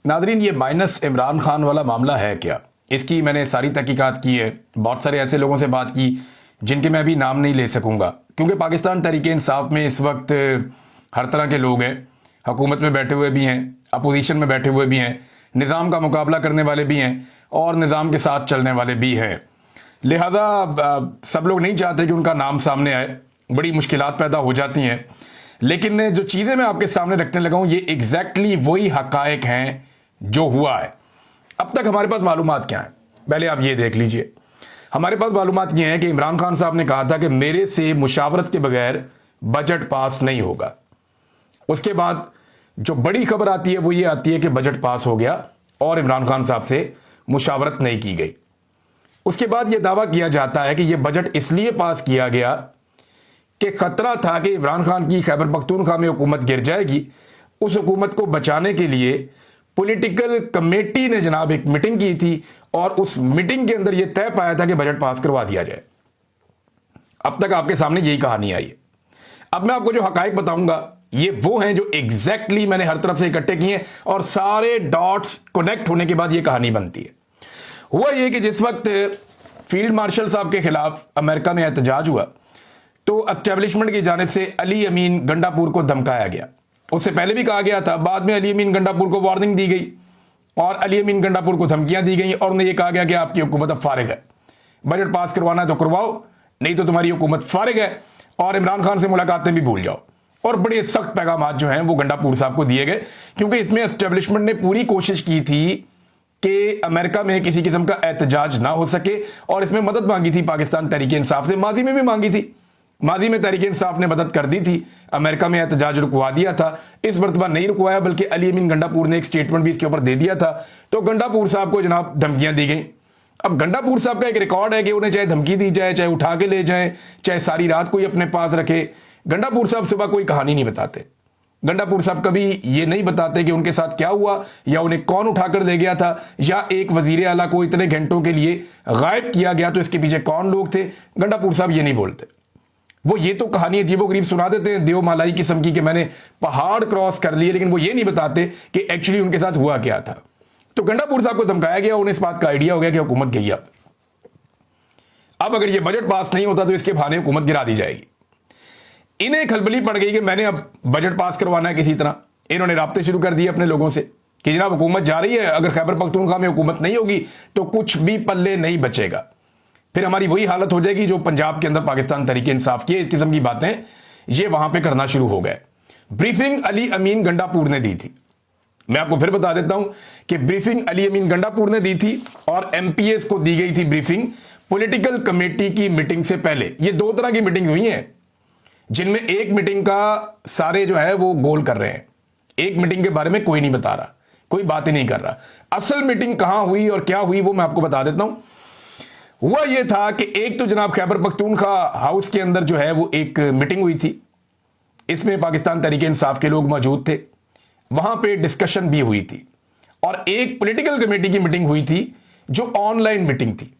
Nadreen, ये minus Imran Khan वाला मामला है क्या? इसकी मैंने सारी तहकीकात की है, बहुत सारे ऐसे लोगों से बात की जिनके मैं अभी नाम नहीं ले सकूंगा, क्योंकि पाकिस्तान तहरीके इंसाफ में इस वक्त हर तरह के लोग हैं। हुकूमत में बैठे हुए भी हैं, अपोजिशन में बैठे हुए भी हैं, निज़ाम का मुकाबला करने वाले भी हैं और निज़ाम के साथ चलने वाले भी हैं। लिहाजा सब लोग नहीं चाहते कि उनका नाम सामने आए, बड़ी मुश्किलात पैदा हो जाती हैं। लेकिन जो चीज़ें मैं आपके सामने रखने लगा हूं, ये एग्जैक्टली वही हकायक हैं जो हुआ है। अब तक हमारे पास मालूमात क्या है, पहले आप ये देख लीजिए। हमारे पास मालूमात ये है कि इमरान खान साहब ने कहा था कि मेरे से मुशावरत के बगैर बजट पास नहीं होगा। उसके बाद जो बड़ी खबर आती है वो ये आती है कि बजट पास हो गया और इमरान खान साहब से मुशावरत नहीं की गई। उसके बाद यह दावा किया जाता है कि यह बजट इसलिए पास किया गया कि खतरा था कि इमरान खान की खैबर पख्तूनख्वा में हुकूमत गिर जाएगी। उस हुकूमत को बचाने के लिए पॉलिटिकल कमेटी ने जनाब एक मीटिंग की थी और उस मीटिंग के अंदर यह तय पाया था कि बजट पास करवा दिया जाए। अब तक आपके सामने यही कहानी आई है। अब मैं आपको जो हकायक बताऊंगा ये वो हैं जो एग्जैक्टली मैंने हर तरफ से इकट्ठे किए हैं और सारे डॉट्स कनेक्ट होने के बाद यह कहानी बनती है। हुआ यह कि जिस वक्त फील्ड मार्शल साहब के खिलाफ अमेरिका में एहतजाज हुआ तो एस्टेब्लिशमेंट की जानिब से अली अमीन गंडापुर को धमकाया गया। उससे पहले भी कहा गया था, बाद में अली अमीन गंडापुर को वार्निंग दी गई और अली अमीन गंडापुर को धमकियां दी गई और उन्हें यह कहा गया कि आपकी हुकूमत अब फारिग है, बजट पास करवाना है तो करवाओ, नहीं तो तुम्हारी हुकूमत फारिग है और इमरान खान से मुलाकातें भी भूल जाओ। और बड़े सख्त पैगाम जो हैं वो गंडापुर साहब को दिए गए, क्योंकि इसमें एस्टेब्लिशमेंट ने पूरी कोशिश की थी कि अमेरिका में किसी किस्म का एहतजाज ना हो सके और इसमें मदद मांगी थी पाकिस्तान तहरीके इंसाफ से। माजी में भी मांगी थी, माजी में तहरीके इंसाफ ने मदद कर दी थी, अमेरिका में एहतजाज रुकवा दिया था। इस मरतबा नहीं रुकवाया, बल्कि अली अमीन गंडापुर ने एक स्टेटमेंट भी इसके ऊपर दे दिया था। तो गंडापुर साहब को जनाब धमकियां दी गई। अब गंडापुर साहब का एक रिकॉर्ड है कि उन्हें चाहे धमकी दी जाए, चाहे उठा के ले जाए, चाहे सारी रात कोई अपने पास रखे, गंडापुर साहब सुबह कोई कहानी नहीं बताते। गंडापुर साहब कभी ये नहीं बताते कि उनके साथ क्या हुआ या उन्हें कौन उठाकर ले गया था या एक वजीर आला को इतने घंटों के लिए गायब किया गया तो इसके पीछे कौन लोग थे। गंडापुर साहब ये नहीं बोलते। वो ये तो कहानी अजीबोगरीब सुना देते हैं, देव मालाई किस्म की, कि मैंने पहाड़ क्रॉस कर लिए, लेकिन वो ये नहीं बताते कि एक्चुअली उनके साथ हुआ क्या था। तो गंडापुर साहब को धमकाया गया, उन्हें इस बात का आइडिया हो गया कि हुकूमत गई। अब अगर ये बजट पास नहीं होता तो इसके बहाने हुकूमत गिरा दी जाएगी। इन्हें खलबली पड़ गई कि मैंने अब बजट पास करवाना है किसी तरह। इन्होंने राब्ते शुरू कर दिए अपने लोगों से कि जनाब हुकूमत जा रही है, अगर खैबर पख्तूनख्वा में हुकूमत नहीं होगी तो कुछ भी पल्ले नहीं बचेगा, फिर हमारी वही हालत हो जाएगी जो पंजाब के अंदर पाकिस्तान तहरीके इंसाफ की। इस किस्म की बातें ये वहां पे करना शुरू हो गए। ब्रीफिंग अली अमीन गंडापुर ने दी थी। मैं आपको फिर बता देता हूं कि ब्रीफिंग अली अमीन गंडापुर ने दी थी और एमपीएस को दी गई थी ब्रीफिंग पॉलिटिकल कमेटी की मीटिंग से पहले। ये दो तरह की मीटिंग हुई है, जिनमें एक मीटिंग का सारे जो है वो गोल कर रहे हैं, एक मीटिंग के बारे में कोई नहीं बता रहा, कोई बात ही नहीं कर रहा। असल मीटिंग कहां हुई और क्या हुई वो मैं आपको बता देता हूं। हुआ यह था कि एक तो जनाब खैबर पख्तूनख्वा हाउस के अंदर जो है वो एक मीटिंग हुई थी। इसमें पाकिस्तान तहरीके इंसाफ के लोग मौजूद थे, वहां पे डिस्कशन भी हुई थी और एक पॉलिटिकल कमेटी की मीटिंग हुई थी जो ऑनलाइन मीटिंग थी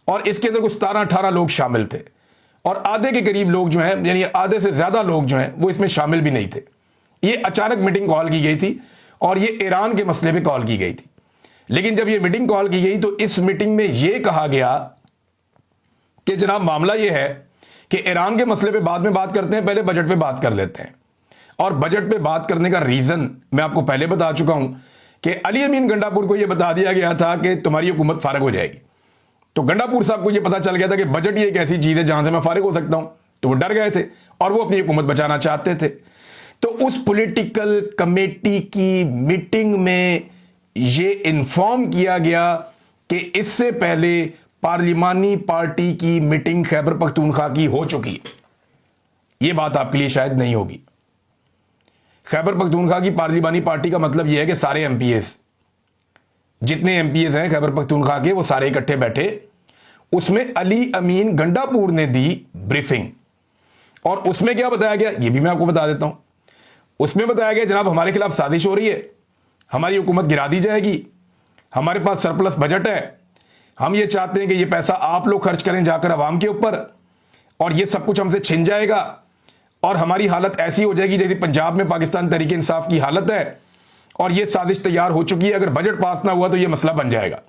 और इसके अंदर कुछ 17-18 लोग शामिल थे और आधे के करीब लोग जो हैं, यानी आधे से ज्यादा लोग जो हैं वो इसमें शामिल भी नहीं थे। ये अचानक मीटिंग कॉल की गई थी और ये ईरान के मसले पे कॉल की गई थी। लेकिन जब ये मीटिंग कॉल की गई तो इस मीटिंग में यह कहा गया कि जनाब मामला यह है कि ईरान के मसले पे बाद में बात करते हैं, पहले बजट पे बात कर लेते हैं। और बजट पे बात करने का रीजन मैं आपको पहले बता चुका हूं कि अली अमीन गंडापुर को यह बता दिया गया था कि तुम्हारी हुकूमत फारिग हो जाएगी। तो गंडापुर साहब को यह पता चल गया था कि बजट ही एक ऐसी चीज है जहां से मैं फारिग हो सकता हूं, तो वो डर गए थे और वो अपनी हुकूमत बचाना चाहते थे। तो उस पॉलिटिकल कमेटी की मीटिंग में यह इन्फॉर्म किया गया कि इससे पहले पार्लिमानी पार्टी की मीटिंग खैबर पख्तूनख्वा की हो चुकी है। यह बात आपके लिए शायद नहीं होगी। खैबर पख्तूनख्वा की पार्लिमानी पार्टी का मतलब यह है कि सारे एमपीएस, जितने एमपीएस हैं खैबर पख्तूनख्वा के, वो सारे इकट्ठे बैठे। उसमें अली अमीन गंडापुर ने दी ब्रीफिंग और उसमें क्या बताया गया ये भी मैं आपको बता देता हूं। उसमें बताया गया जनाब हमारे खिलाफ साजिश हो रही है, हमारी हुकूमत गिरा दी जाएगी, हमारे पास सरप्लस बजट है, हम ये चाहते हैं कि ये पैसा आप लोग खर्च करें जाकर अवाम के ऊपर और ये सब कुछ हमसे छिन जाएगा और हमारी हालत ऐसी हो जाएगी जैसे पंजाब में पाकिस्तान तहरीके इंसाफ की हालत है और ये साजिश तैयार हो चुकी है। अगर बजट पास ना हुआ तो ये मसला बन जाएगा।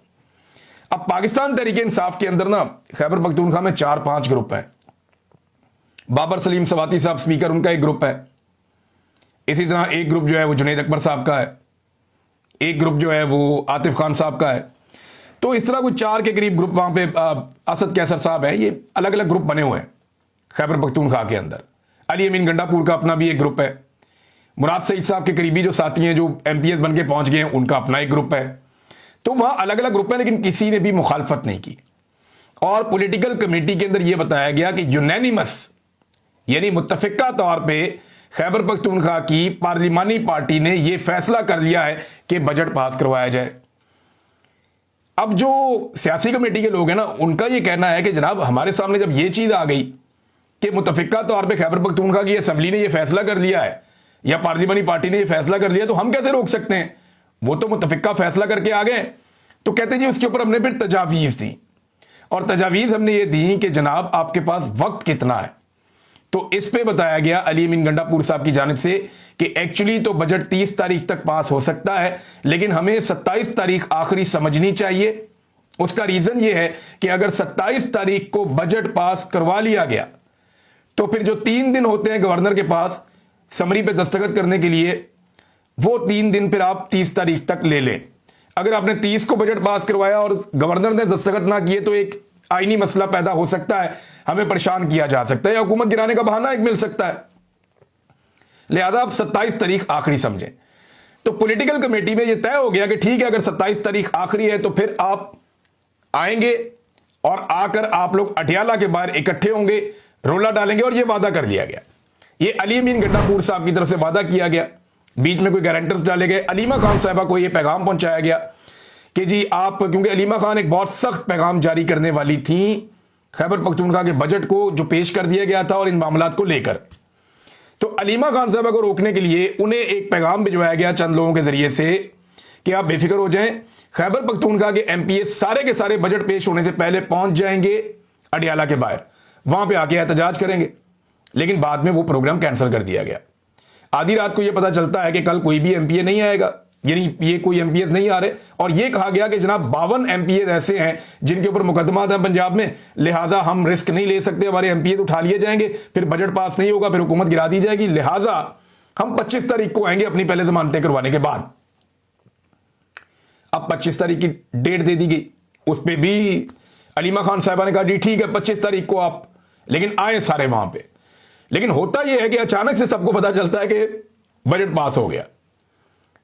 अब पाकिस्तान तहरीक इंसाफ के अंदर ना खैबर पख्तूनख्वा में 4-5 ग्रुप हैं। बाबर सलीम सवाती साहब स्पीकर, उनका एक ग्रुप है। इसी तरह एक ग्रुप जो है वो जुनैद अकबर साहब का है, एक ग्रुप जो है वो आतिफ खान साहब का है। तो इस तरह कुछ 4 के करीब ग्रुप वहां पे असद कैसर साहब है, ये अलग अलग ग्रुप बने हुए हैं खैबर पख्तूनख्वा के अंदर। अली अमीन गंडापुर का अपना भी एक ग्रुप है। मुराद सईद साहब के करीबी जो साथी हैं, जो एमपीएस बन के पहुंच गए हैं, उनका अपना एक ग्रुप है। तो वहां अलग अलग ग्रुप है, लेकिन किसी ने भी मुखालफत नहीं की। और पॉलिटिकल कमेटी के अंदर यह बताया गया कि यूनैनिमस यानी मुत्तफिका तौर पे खैबर पख्तूनख्वा की पार्लिमानी पार्टी ने यह फैसला कर लिया है कि बजट पास करवाया जाए। अब जो सियासी कमेटी के लोग हैं ना, उनका यह कहना है कि जनाब हमारे सामने जब यह चीज आ गई कि मुत्तफिका तौर पे खैबर पख्तूनख्वा की असेंबली ने यह फैसला कर लिया है या पार्लिमानी पार्टी ने यह फैसला कर लिया, तो हम कैसे रोक सकते हैं? वो तो मुत्तफिका फैसला करके आ गए। तो कहते जी उसके ऊपर हमने फिर तजावीज दी, और तजावीज हमने ये दी कि जनाब आपके पास वक्त कितना है। तो इस पे बताया गया अली अमीन गंडापुर साहब की जानिब से कि एक्चुअली तो बजट 30 तारीख तक पास हो सकता है, लेकिन हमें 27 तारीख आखिरी समझनी चाहिए। उसका रीजन यह है कि अगर 27 तारीख को बजट पास करवा लिया गया तो फिर जो 3 दिन होते हैं गवर्नर के पास समरी पे दस्तखत करने के लिए, वो 3 दिन फिर आप 30 तारीख तक ले लें। अगर आपने 30 को बजट पास करवाया और गवर्नर ने दस्तखत ना किए तो एक आईनी मसला पैदा हो सकता है, हमें परेशान किया जा सकता है या हुकूमत गिराने का बहाना एक मिल सकता है। लिहाजा आप 27 तारीख आखिरी समझें। तो पॉलिटिकल कमेटी में यह तय हो गया कि ठीक है, अगर 27 तारीख आखिरी है तो फिर आप आएंगे और आकर आप लोग अटियाला के बाहर इकट्ठे होंगे, रोला डालेंगे। और यह वादा कर लिया गया, ये अली अमीन गंडापुर साहब की तरफ से वादा किया गया। बीच में कोई गारंटर्स डाले गए। अलीमा खान साहबा को यह पैगाम पहुंचाया गया कि जी आप, क्योंकि अलीमा खान एक बहुत सख्त पैगाम जारी करने वाली थी खैबर पख्तूनख्वा के बजट को जो पेश कर दिया गया था और इन मामलात को लेकर, तो अलीमा खान साहबा को रोकने के लिए उन्हें एक पैगाम भिजवाया गया चंद लोगों के जरिए से कि आप बेफिक्र हो जाएं, खैबर पख्तूनख्वा के एमपीएस सारे के सारे बजट पेश होने से पहले पहुंच जाएंगे अडियाला के बाहर, वहां पे आके एहतजाज करेंगे। लेकिन बाद में वो प्रोग्राम कैंसिल कर दिया गया। आधी रात को यह पता चलता है कि कल कोई भी एमपीए नहीं आएगा, यानी ये कोई एमपीएस नहीं आ रहे। और यह कहा गया कि जनाब 52 एमपीएस ऐसे हैं जिनके ऊपर मुकदमा था पंजाब में, लिहाजा हम रिस्क नहीं ले सकते, हमारे एमपीएस उठा लिए जाएंगे, फिर बजट पास नहीं होगा, फिर हुकूमत गिरा दी जाएगी, लिहाजा हम 25 तारीख को आएंगे अपनी पहले जमानतें करवाने के बाद। अब 25 तारीख की डेट दे दी गई। उस पर भी अलीमा खान साहबा ने कहा जी ठीक है 25 तारीख को आप, लेकिन आए सारे वहां पे। लेकिन होता यह है कि अचानक से सबको पता चलता है कि बजट पास हो गया,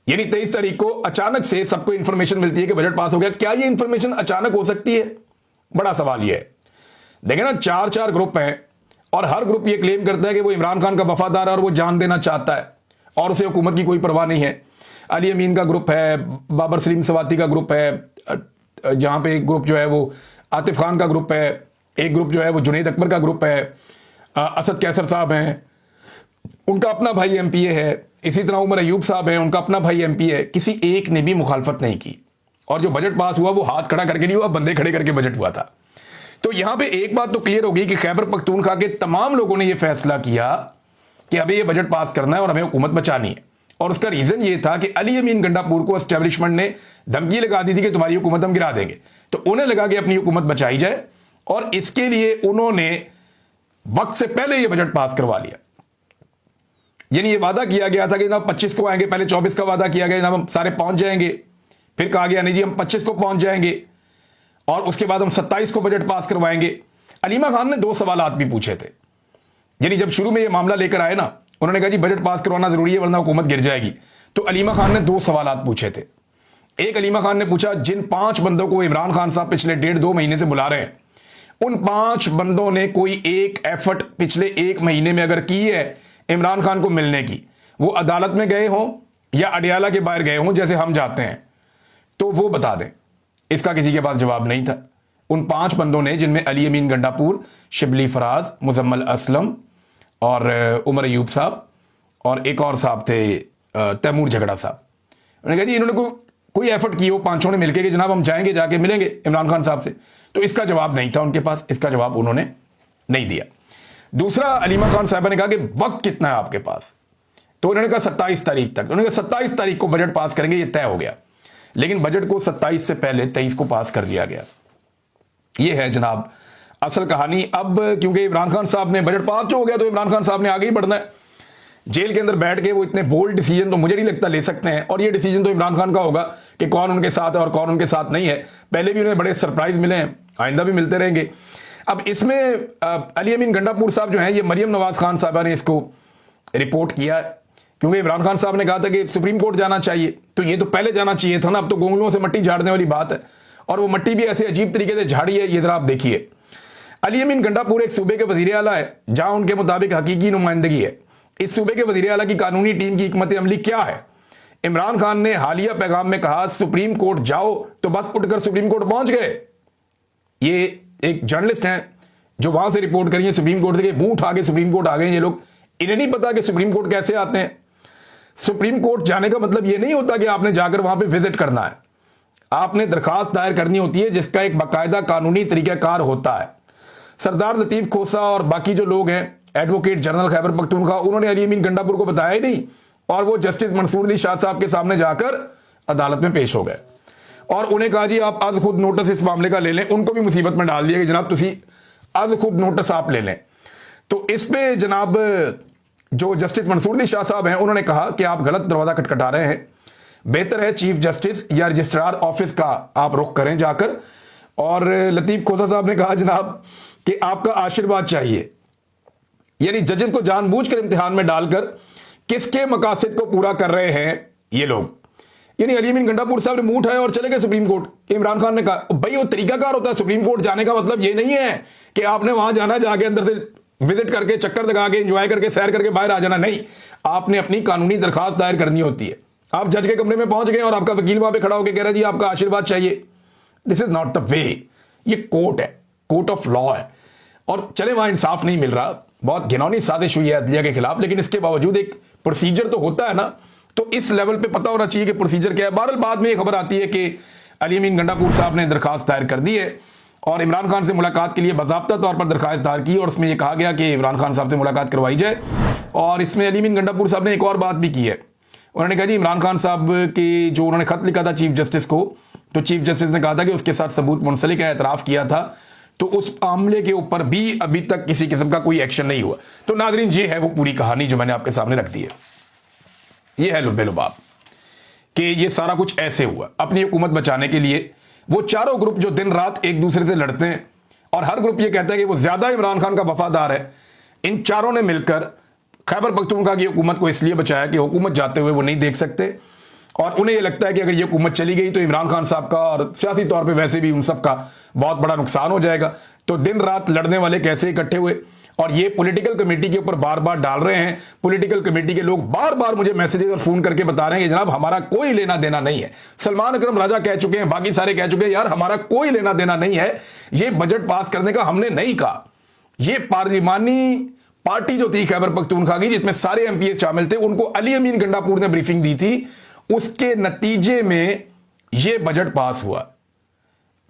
यानी 23 तारीख को अचानक से सबको इंफॉर्मेशन मिलती है कि बजट पास हो गया। क्या यह इंफॉर्मेशन अचानक हो सकती है? बड़ा सवाल यह है। देखिए ना, 4-4 ग्रुप हैं और हर ग्रुप यह क्लेम करता है कि वो इमरान खान का वफादार है और वो जान देना चाहता है और उसे हुकूमत की कोई परवाह नहीं है। अली अमीन का ग्रुप है, बाबर सलीम सवाती का ग्रुप है, जहां पे एक ग्रुप जो है वो आतिफ खान का ग्रुप है, एक ग्रुप जो है वो जुनैद अकबर का ग्रुप है, असद कैसर साहब हैं, उनका अपना भाई एमपीए है, इसी तरह उमर अयूब साहब हैं, उनका अपना भाई एमपीए है। किसी एक ने भी मुखालफत नहीं की और जो बजट पास हुआ वो हाथ खड़ा करके नहीं हुआ, बंदे खड़े करके बजट हुआ था। तो यहां पे एक बात तो क्लियर हो गई कि खैबर पख्तूनख्वा के तमाम लोगों ने यह फैसला किया कि अभी यह बजट पास करना है और हमें हुकूमत बचानी है। और उसका रीजन यह था कि अली अमीन गंडापुर को एस्टेब्लिशमेंट ने धमकी लगा दी थी कि तुम्हारी हुकूमत हम गिरा देंगे, तो उन्हें लगा कि अपनी हुकूमत बचाई जाए और इसके लिए उन्होंने वक्त से पहले यह बजट पास करवा लिया। यानी यह वादा किया गया था कि जनाब 25 को आएंगे, पहले 24 का वादा किया गया जनाब हम सारे पहुंच जाएंगे, फिर कहा गया नहीं जी हम 25 को पहुंच जाएंगे और उसके बाद हम 27 को बजट पास करवाएंगे। अलीमा खान ने 2 सवाल भी पूछे थे। यानी जब शुरू में यह मामला लेकर आए ना, उन्होंने कहा जी बजट पास करवाना जरूरी है वरना हुकूमत गिर जाएगी। तो अलीमा खान ने 2 सवाल पूछे थे। एक, अलीमा खान ने पूछा जिन 5 बंदों को इमरान खान साहब पिछले 1.5-2 महीने से बुला रहे हैं, उन 5 बंदों ने कोई एक एफर्ट पिछले 1 महीने में अगर की है इमरान खान को मिलने की, वो अदालत में गए हों या अडियाला के बाहर गए हों जैसे हम जाते हैं, तो वो बता दें। इसका किसी के पास जवाब नहीं था। उन 5 बंदों ने, जिनमें अली अमीन गंडापुर, शिबली फराज, मुजम्मल असलम और उमर अयूब साहब और एक और साहब थे तैमूर झगड़ा साहब, उन्होंने कहा जी इन्होंने कोई एफर्ट की हो 5 ने मिलकर कि जनाब हम जाएंगे, जाके मिलेंगे इमरान खान साहब से, तो इसका जवाब नहीं था उनके पास। इसका जवाब उन्होंने नहीं दिया। दूसरा, अलीमा खान साहबा ने कहा कि वक्त कितना है आपके पास, तो उन्होंने कहा 27 तारीख तक, उन्होंने कहा 27 तारीख को बजट पास करेंगे, ये तय हो गया। लेकिन बजट को 27 से पहले 23 को पास कर दिया गया। ये है जनाब असल कहानी। अब क्योंकि इमरान खान साहब ने बजट पास जो हो गया, तो इमरान खान साहब ने आगे ही बढ़ना है। जेल के अंदर बैठ के वो इतने बोल्ड डिसीजन तो मुझे नहीं लगता ले सकते हैं, और ये डिसीजन तो इमरान खान का होगा कि कौन उनके साथ है और कौन उनके साथ नहीं है। पहले भी उन्हें बड़े सरप्राइज मिले हैं, आइंदा भी मिलते रहेंगे। अब इसमें अली अमीन गंडापुर साहब जो हैं, ये मरियम नवाज खान साहबा ने इसको रिपोर्ट किया, क्योंकि इमरान खान साहब ने कहा था कि सुप्रीम कोर्ट जाना चाहिए, तो ये तो पहले जाना चाहिए था ना। अब तो गोंगलुओं से मट्टी झाड़ने वाली बात है, और वो मट्टी भी ऐसे अजीब तरीके से झाड़ी है। ये जरा आप देखिए, अली अमीन गंडापुर एक सूबे के वजीर आला है जहां उनके मुताबिक हकीकी नुमाइंदगी है। इस सूबे के वजीर आला की कानूनी टीम की हिकमत अमली क्या है? इमरान खान ने हालिया पैगाम में कहा सुप्रीम कोर्ट जाओ, तो बस उठकर सुप्रीम कोर्ट पहुंच गए। ये एक जर्नलिस्ट हैं जो वहां से रिपोर्ट करिए सुप्रीम कोर्ट से, मुंह उठा के सुप्रीम कोर्ट आ गए ये लोग। इन्हें नहीं पता कि सुप्रीम कोर्ट कैसे आते हैं। सुप्रीम कोर्ट जाने का मतलब ये नहीं होता कि आपने जाकर वहां पे विजिट करना है। आपने दरखास्त दायर करनी होती है जिसका एक बाकायदा कानूनी तरीकाकार होता है। सरदार लतीफ खोसा और बाकी जो लोग हैं, एडवोकेट जनरल खैबर पख्तूनख्वा, उन्होंने अली अमीन गंडापुर को बताया ही नहीं, और वो जस्टिस मंसूर अली शाह साहब के सामने जाकर अदालत में पेश हो गए और उन्हें कहा जी आप आज खुद नोटिस इस मामले का ले लें। उनको भी मुसीबत में डाल दिया कि जनाब तुसी आज खुद नोटिस आप ले लें। तो इस पे जनाब जो जस्टिस मंसूर अली शाह साहब हैं, उन्होंने कहा कि आप गलत दरवाजा खटखटा रहे हैं, बेहतर है चीफ जस्टिस या रजिस्ट्रार ऑफिस का आप रुख करें जाकर। और लतीफ खोसा साहब ने कहा जनाब कि आपका आशीर्वाद चाहिए, यानी जजेस को जानबूझकर इम्तिहान में डालकर किसके मकासद को पूरा कर रहे हैं ये लोग। यानी अली अमीन गंडापुर साहब ने मुंह उठाया और चले गए सुप्रीम कोर्ट। इमरान खान ने कहा भाई वो तरीकाकार होता है सुप्रीम कोर्ट जाने का, मतलब ये नहीं है कि आपने वहां जाना, जाके अंदर से विजिट करके चक्कर लगा के एंजॉय करके सैर करके बाहर आ जाना। नहीं, आपने अपनी कानूनी दरखास्त दायर करनी होती है। आप जज के कमरे में पहुंच गए और आपका वकील वहां पे खड़ा होकर कह रहा है जी आपका आशीर्वाद चाहिए। This is not the way. ये कोर्ट है, कोर्ट ऑफ लॉ है, और चले वहां इंसाफ नहीं मिल रहा। बहुत घिनौनी साजिश हुई है अदलिया के खिलाफ, लेकिन इसके बावजूद एक प्रोसीजर तो होता है ना, तो इस लेवल पे पता होना चाहिए कि प्रोसीजर क्या है। बहरहाल बाद में ये खबर आती है कि अली अमीन गंडापुर साहब ने दरखास्त दायर कर दी है और इमरान खान से मुलाकात के लिए बाज़ाब्ता तौर पर दरखास्त दायर की, और उसमें यह कहा गया कि इमरान खान साहब से मुलाकात करवाई जाए। और इसमें अली अमीन गंडापुर साहब ने एक और बात भी की है। उन्होंने कहा जी इमरान खान साहब की जो उन्होंने खत लिखा था चीफ जस्टिस को, तो चीफ जस्टिस ने कहा था कि उसके साथ सबूत मुंसलिक है, एतराफ़ किया था, तो उस मामले के ऊपर भी अभी तक किसी किस्म का कोई एक्शन नहीं हुआ। तो नाज़रीन ये है वो पूरी कहानी जो मैंने आपके सामने रख दी है। ये है लुब्बे लुबाब कि ये सारा कुछ ऐसे हुआ। अपनी हुकूमत बचाने के लिए वो चारों ग्रुप जो दिन रात एक दूसरे से लड़ते हैं और हर ग्रुप ये कहता है कि वो ज्यादा इमरान खान का वफादार है, इन चारों ने मिलकर खैबर पख्तूनख्वा की हुकूमत को इसलिए बचाया कि हुकूमत जाते हुए वो नहीं देख सकते, और उन्हें यह लगता है कि अगर ये हुकूमत चली गई तो इमरान खान साहब का और सियासी तौर पे वैसे भी उन सब का बहुत बड़ा नुकसान हो जाएगा। तो दिन रात लड़ने वाले कैसे इकट्ठे हुए, और ये पॉलिटिकल कमेटी के ऊपर बार बार डाल रहे हैं। पॉलिटिकल कमेटी के लोग बार बार मुझे मैसेजेस और फोन करके बता रहे हैं कि जनाब हमारा कोई लेना देना नहीं है। सलमान अकरम राजा कह चुके हैं, बाकी सारे कह चुके हैं, यार हमारा कोई लेना देना नहीं है, ये बजट पास करने का हमने नहीं कहा। ये पार्लिमानी पार्टी जो थी खैबर पख्तूनख्वा की, जिसमें सारे एमपीए शामिल थे, उनको अली अमीन गंडापुर ने ब्रीफिंग दी थी, उसके नतीजे में ये बजट पास हुआ।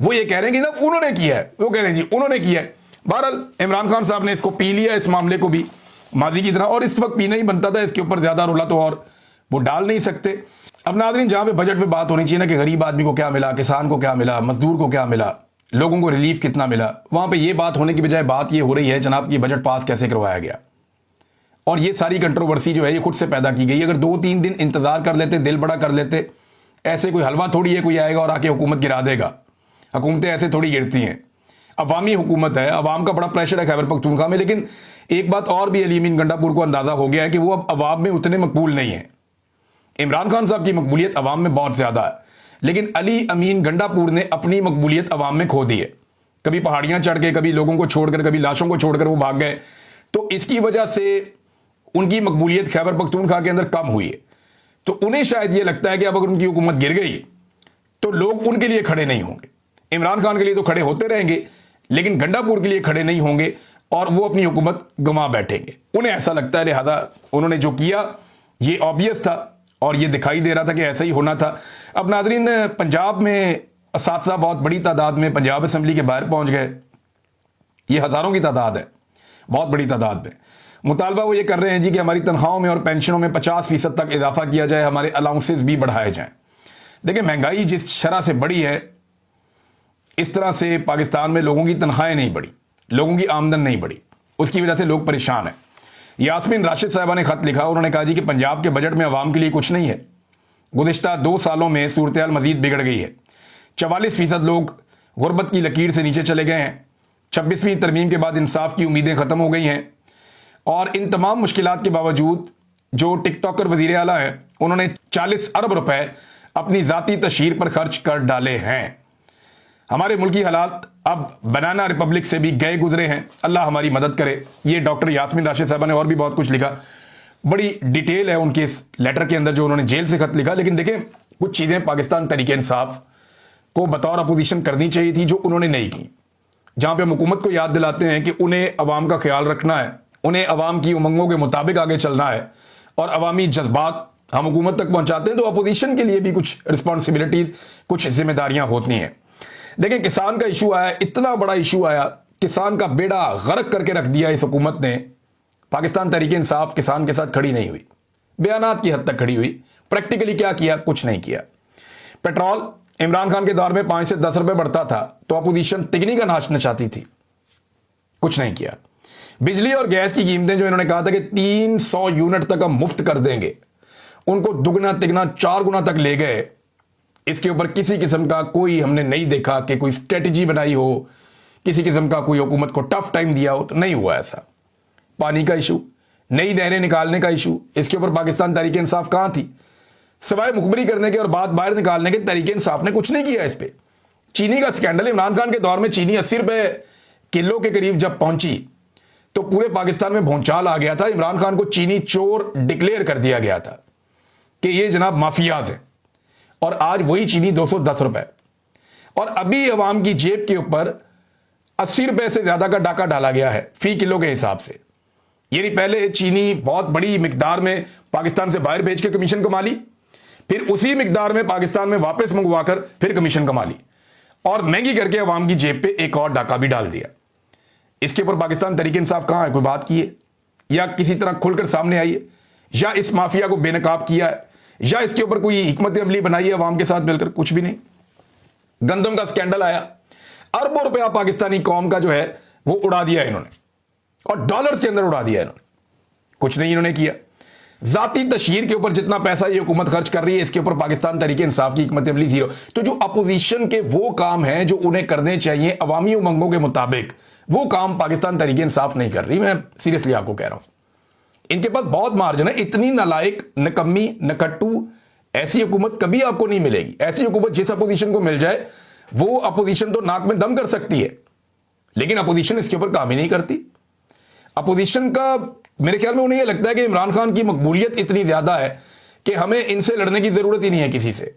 वो ये कह रहे हैं कि ना उन्होंने किया है, वो कह रहे हैं जी उन्होंने किया है। बहरहाल इमरान खान साहब ने इसको पी लिया, इस मामले को भी माजी की तरह, और इस वक्त पीना ही बनता था, इसके ऊपर ज्यादा रोला तो और वो डाल नहीं सकते। अब नाज़रीन जहां पे बजट पे बात होनी चाहिए ना कि गरीब आदमी को क्या मिला, किसान को क्या मिला, मजदूर को क्या मिला, लोगों को रिलीफ कितना मिला, वहां पे ये बात होने की बजाय बात ये हो रही है जनाब कि बजट पास कैसे करवाया गया। और ये सारी कंट्रोवर्सी जो है ये खुद से पैदा की गई। अगर 2-3 दिन इंतजार कर लेते, दिल बड़ा कर लेते, ऐसे कोई हलवा थोड़ी है कोई आएगा और आके हुकूमत गिरा देगा। हुकूमतें ऐसे थोड़ी गिरती हैं, अवामी हुकूमत है, अवाम का बड़ा प्रेशर है खैबर पख्तूनख्वा में। लेकिन एक बात और भी अली अमीन गंडापुर को अंदाजा हो गया है कि वो अब अवाम में उतने मकबूल नहीं है। इमरान खान साहब की मकबूलियत अवाम में बहुत ज्यादा है, लेकिन अली अमीन गंडापुर ने अपनी मकबूलियत अवाम में खो दी है। कभी पहाड़ियां चढ़ के, कभी लोगों को छोड़कर, कभी लाशों को छोड़कर वो भाग गए। तो इसकी वजह से उनकी मकबूलियत खैबर पख्तूनख्वा के अंदर कम हुई है। तो उन्हें शायद ये लगता है कि अब अगर उनकी हुकूमत गिर गई तो लोग उनके लिए खड़े नहीं होंगे। इमरान खान के लिए तो खड़े होते रहेंगे, लेकिन गंडापुर के लिए खड़े नहीं होंगे और वो अपनी हुकूमत गंवा बैठेंगे। उन्हें ऐसा लगता है, लिहाजा उन्होंने जो किया ये ऑब्वियस था और ये दिखाई दे रहा था कि ऐसा ही होना था। अब नाज़रीन पंजाब में असातिज़ा बहुत बड़ी तादाद में पंजाब असम्बली के बाहर पहुंच गए। ये हज़ारों की तादाद है, बहुत बड़ी तादाद में। मुतालबा वो ये कर रहे हैं जी कि हमारी तनख्वाहों में और पेंशनों में 50% तक इजाफा किया जाए, हमारे अलाउंसेस भी बढ़ाए जाएं। देखिए, महंगाई जिस शरह से बढ़ी है, इस तरह से पाकिस्तान में लोगों की तनख्वाहें नहीं बढ़ी, लोगों की आमदन नहीं बढ़ी, उसकी वजह से लोग परेशान हैं। यास्मीन राशिद साहबा ने खत लिखा, उन्होंने कहा जी कि पंजाब के बजट में अवाम के लिए कुछ नहीं है। गुज़िश्ता 2 सालों में सूरत हाल मजीद बिगड़ गई है। 44% लोग गुर्बत की लकीर से नीचे चले गए हैं। 26वीं तरमीम के बाद इंसाफ की उम्मीदें ख़त्म हो गई हैं। और इन तमाम मुश्किलात के बावजूद जो टिकटॉकर वज़ीर आला है, उन्होंने 40 अरब रुपए अपनी ज़ाती तशहीर पर खर्च कर डाले हैं। हमारे मुल्की हालात अब बनाना रिपब्लिक से भी गए गुजरे हैं, अल्लाह हमारी मदद करे। ये डॉक्टर यास्मीन राशिद साहबा ने और भी बहुत कुछ लिखा, बड़ी डिटेल है उनके इस लेटर के अंदर जो उन्होंने जेल से खत लिखा। लेकिन देखें, कुछ चीज़ें पाकिस्तान तहरीक इंसाफ को बतौर अपोजिशन करनी चाहिए थी जो उन्होंने नहीं की। जहां पे हम हुकूमत को याद दिलाते हैं कि उन्हें अवाम का ख्याल रखना है, उन्हें अवाम की उमंगों के मुताबिक आगे चलना है और अवामी जज्बात हम हुकूमत तक पहुंचाते हैं, तो अपोजिशन के लिए भी कुछ रिस्पॉन्सिबिलिटीज, कुछ जिम्मेदारियां होती हैं। देखिए, किसान का इशू आया, इतना बड़ा इशू आया, किसान का बेड़ा गर्क करके रख दिया इस हुकूमत ने। पाकिस्तान तहरीक इंसाफ किसान के साथ खड़ी नहीं हुई, बयानात की हद तक खड़ी हुई, प्रैक्टिकली क्या किया? कुछ नहीं किया। पेट्रोल इमरान खान के दौर में 5 से 10 रुपए बढ़ता था तो अपोजिशन तिगनी का नाच नचाती थी, कुछ नहीं किया। बिजली और गैस की कीमतें जो इन्होंने कहा था कि 300 यूनिट तक हम मुफ्त कर देंगे, उनको दुगना तिगना 4 गुना तक ले गए। इसके ऊपर किसी किस्म का कोई हमने नहीं देखा कि कोई स्ट्रेटजी बनाई हो, किसी किस्म का कोई हुकूमत को टफ टाइम दिया हो, तो नहीं हुआ ऐसा। पानी का इशू, नई नहरें निकालने का इशू, इसके ऊपर पाकिस्तान तहरीक इंसाफ कहां थी? सिवाय मुखबरी करने के और बात बाहर निकालने के तहरीक इंसाफ ने कुछ नहीं किया इस पे। चीनी का स्कैंडल, इमरान खान के दौर में चीनी 80 रुपए किलो के करीब जब पहुंची तो पूरे पाकिस्तान में भूचाल आ गया था। इमरान खान को चीनी चोर डिक्लेयर कर दिया गया था कि ये जनाब माफियाज है। और आज वही चीनी 210 रुपए, और अभी अवाम की जेब के ऊपर 80 रुपए से ज्यादा का डाका डाला गया है फी किलो के हिसाब से। यानी पहले चीनी बहुत बड़ी मिकदार में पाकिस्तान से बाहर भेज के कमीशन कमा ली, फिर उसी मिकदार में पाकिस्तान में वापस मंगवाकर फिर कमीशन कमा ली, और महंगी करके अवाम की जेब पे एक और डाका भी डाल दिया। इसके ऊपर पाकिस्तान तहरीक इंसाफ कहां है? कोई बात की है या किसी तरह खुलकर सामने आई है, या इस माफिया को बेनकाब किया है, या इसके ऊपर कोई हिकमत अमली बनाई है अवाम के साथ मिलकर? कुछ भी नहीं। गंदम का स्कैंडल आया, अरबों रुपया पाकिस्तानी कौम का जो है वो उड़ा दिया इन्होंने, और डॉलर्स के अंदर उड़ा दिया इन्होंने, कुछ नहीं इन्होंने किया। जाती तशहीर के ऊपर जितना पैसा ये हुकूमत खर्च कर रही है, इसके ऊपर पाकिस्तान तहरीक इंसाफ की हिकमत अमली जीरो। तो जो अपोजिशन के वो काम है जो उन्हें करने चाहिए अवामी उमंगों के मुताबिक, वो काम पाकिस्तान तहरीक इंसाफ नहीं कर रही। मैं सीरियसली आपको कह रहा हूं, इनके पास बहुत मार्जिन है। इतनी नालायक, नकम्मी, नकट्टू ऐसी हुकूमत कभी आपको नहीं मिलेगी। ऐसी हुकूमत जिस अपोजिशन को मिल जाए, वो अपोजिशन तो नाक में दम कर सकती है, लेकिन अपोजिशन इसके ऊपर काम ही नहीं करती। अपोजिशन का मेरे ख्याल में उन्हें यह लगता है कि इमरान खान की मकबूलियत इतनी ज्यादा है कि हमें इनसे लड़ने की जरूरत ही नहीं है, किसी से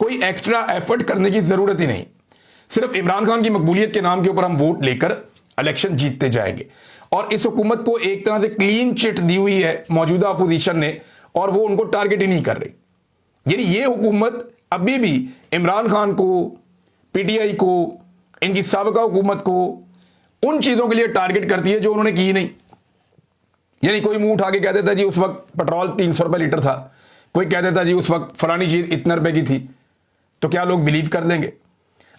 कोई एक्स्ट्रा एफर्ट करने की जरूरत ही नहीं। सिर्फ इमरान खान की मकबूलियत के नाम के ऊपर हम वोट लेकर इलेक्शन जीतते जाएंगे। और इस हुकूमत को एक तरह से क्लीन चिट दी हुई है मौजूदा अपोजिशन ने, और वो उनको टारगेट ही नहीं कर रही। यानी ये हुकूमत अभी भी इमरान खान को, पीटीआई को, इनकी साबिका हुकूमत को उन चीजों के लिए टारगेट करती है जो उन्होंने की नहीं। यानी कोई मुंह उठा के कह देता जी उस वक्त पेट्रोल 300 रुपए लीटर था, कोई कह देता जी उस वक्त फलानी चीज इतने रुपए की थी, तो क्या लोग बिलीव कर लेंगे?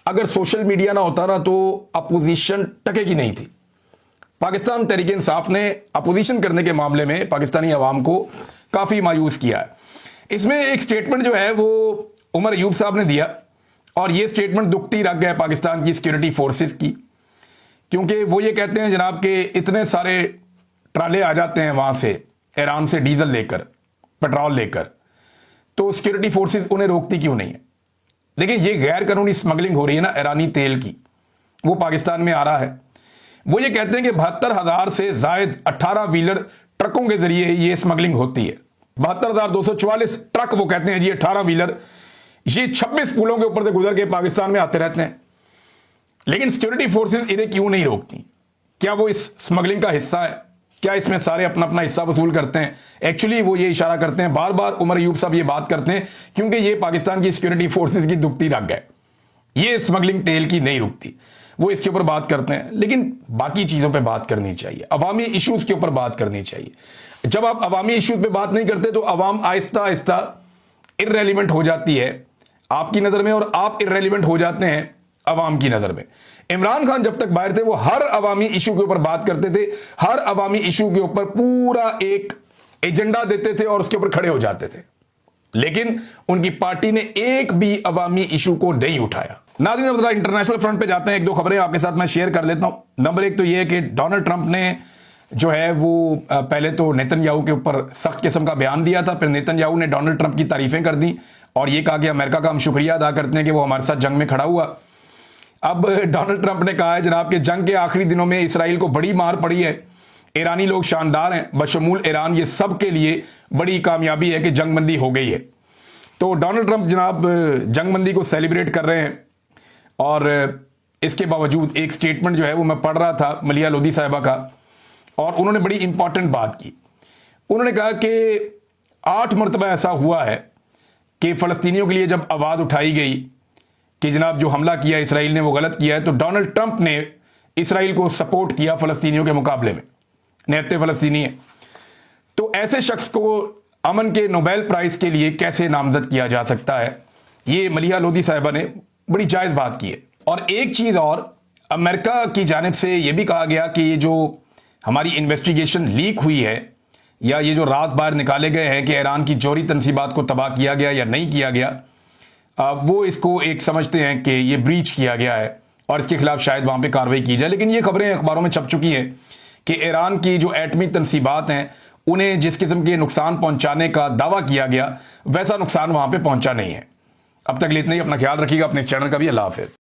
अगर सोशल मीडिया ना होता ना तो अपोजिशन टकेगी नहीं थी। पाकिस्तान तहरीक इंसाफ ने अपोजिशन करने के मामले में पाकिस्तानी अवाम को काफी मायूस किया है। इसमें एक स्टेटमेंट जो है वो उमर अयूब साहब ने दिया, और ये स्टेटमेंट दुखती रख गया पाकिस्तान की सिक्योरिटी फोर्सेस की, क्योंकि वो ये कहते हैं जनाब कि इतने सारे ट्राले आ जाते हैं वहां से ईरान से डीजल लेकर, पेट्रोल लेकर, तो सिक्योरिटी फोर्सेस उन्हें रोकती क्यों नहीं है? देखिए, ये गैर कानूनी स्मगलिंग हो रही है ना ईरानी तेल की, वो पाकिस्तान में आ रहा है। वो ये कहते हैं कि 72,000 से जायद 18 व्हीलर ट्रकों के जरिए ये स्मगलिंग होती है। 72,244 ट्रक, वो कहते हैं जी 18 व्हीलर, ये 26 पुलों के ऊपर से गुजर के पाकिस्तान में आते रहते हैं। लेकिन सिक्योरिटी फोर्सेस इन्हें क्यों नहीं रोकती? क्या वो इस स्मगलिंग का हिस्सा है? क्या इसमें सारे अपना अपना हिस्सा वसूल करते हैं? एक्चुअली वो ये इशारा करते हैं, बार बार उमर अयूब साहब ये बात करते हैं, क्योंकि ये पाकिस्तान की सिक्योरिटी फोर्सेस की दुखती रग है। ये स्मगलिंग तेल की नहीं रुकती। वो इसके ऊपर बात करते हैं, लेकिन बाकी चीजों पे बात करनी चाहिए, अवामी इश्यूज के ऊपर बात करनी चाहिए। जब आप अवामी इश्यूज पे बात नहीं करते तो अवाम आहिस्ता आहिस्ता इररेलेवेंट हो जाती है आपकी नजर में, और आप इररेलेवेंट हो जाते हैं अवाम की नजर में। इमरान खान जब तक बाहर थे वो हर अवामी इशू के ऊपर बात करते थे, हर अवामी इशू के ऊपर पूरा एक एजेंडा देते थे और उसके ऊपर खड़े हो जाते थे, लेकिन उनकी पार्टी ने एक भी अवामी इशू को नहीं उठाया। नाज़रीन, अब जरा इंटरनेशनल फ्रंट पे जाते हैं, एक दो खबरें आपके साथ मैं शेयर कर लेता हूं। नंबर एक तो यह है कि डोनाल्ड ट्रंप ने जो है वो पहले तो नेतन्याहू के ऊपर सख्त किस्म का बयान दिया था, फिर नेतन्याहू ने डोनाल्ड ट्रंप की तारीफें कर दी और यह कहा कि अमेरिका का हम शुक्रिया अदा करते हैं कि वो हमारे साथ जंग में खड़ा हुआ। अब डोनाल्ड ट्रंप ने कहा है जनाब कि जंग के आखिरी दिनों में इसराइल को बड़ी मार पड़ी है, ईरानी लोग शानदार हैं, बशमूल ईरान, ये सब के लिए बड़ी कामयाबी है कि जंगबंदी हो गई है। तो डोनाल्ड ट्रंप जनाब जंगबंदी को सेलिब्रेट कर रहे हैं, और इसके बावजूद एक स्टेटमेंट जो है वो मैं पढ़ रहा था मलिया लोधी साहिबा का, और उन्होंने बड़ी इंपॉर्टेंट बात की। उन्होंने कहा कि 8 मरतबा ऐसा हुआ है कि फ़लस्तीनियों के लिए जब आवाज़ उठाई गई कि जनाब जो हमला किया इसराइल ने वो गलत किया है, तो डोनाल्ड ट्रंप ने इसराइल को सपोर्ट किया फ़लस्तीनियों के मुकाबले में, निहत्ते फ़लस्तीनी है। तो ऐसे शख्स को अमन के नोबेल प्राइज़ के लिए कैसे नामजद किया जा सकता है? ये मलिया लोधी साहिबा ने बड़ी जायज़ बात की है। और एक चीज़ और, अमेरिका की जानिब से यह भी कहा गया कि ये जो हमारी इन्वेस्टिगेशन लीक हुई है, या ये जो राज बाहर निकाले गए हैं कि ईरान की जौहरी तनसीबात को तबाह किया गया या नहीं किया गया, वो इसको एक समझते हैं कि ये ब्रीच किया गया है और इसके खिलाफ शायद वहां पे कार्रवाई की जाए। लेकिन ये खबरें अखबारों में छप चुकी हैं कि ईरान की जो एटमी तनसीबात हैं उन्हें जिस किस्म के नुकसान पहुंचाने का दावा किया गया वैसा नुकसान वहां पे पहुंचा नहीं है। अब तक इतना ही। अपना ख्याल रखिएगा, अपने इस चैनल का भी। अल्लाह हाफिज़।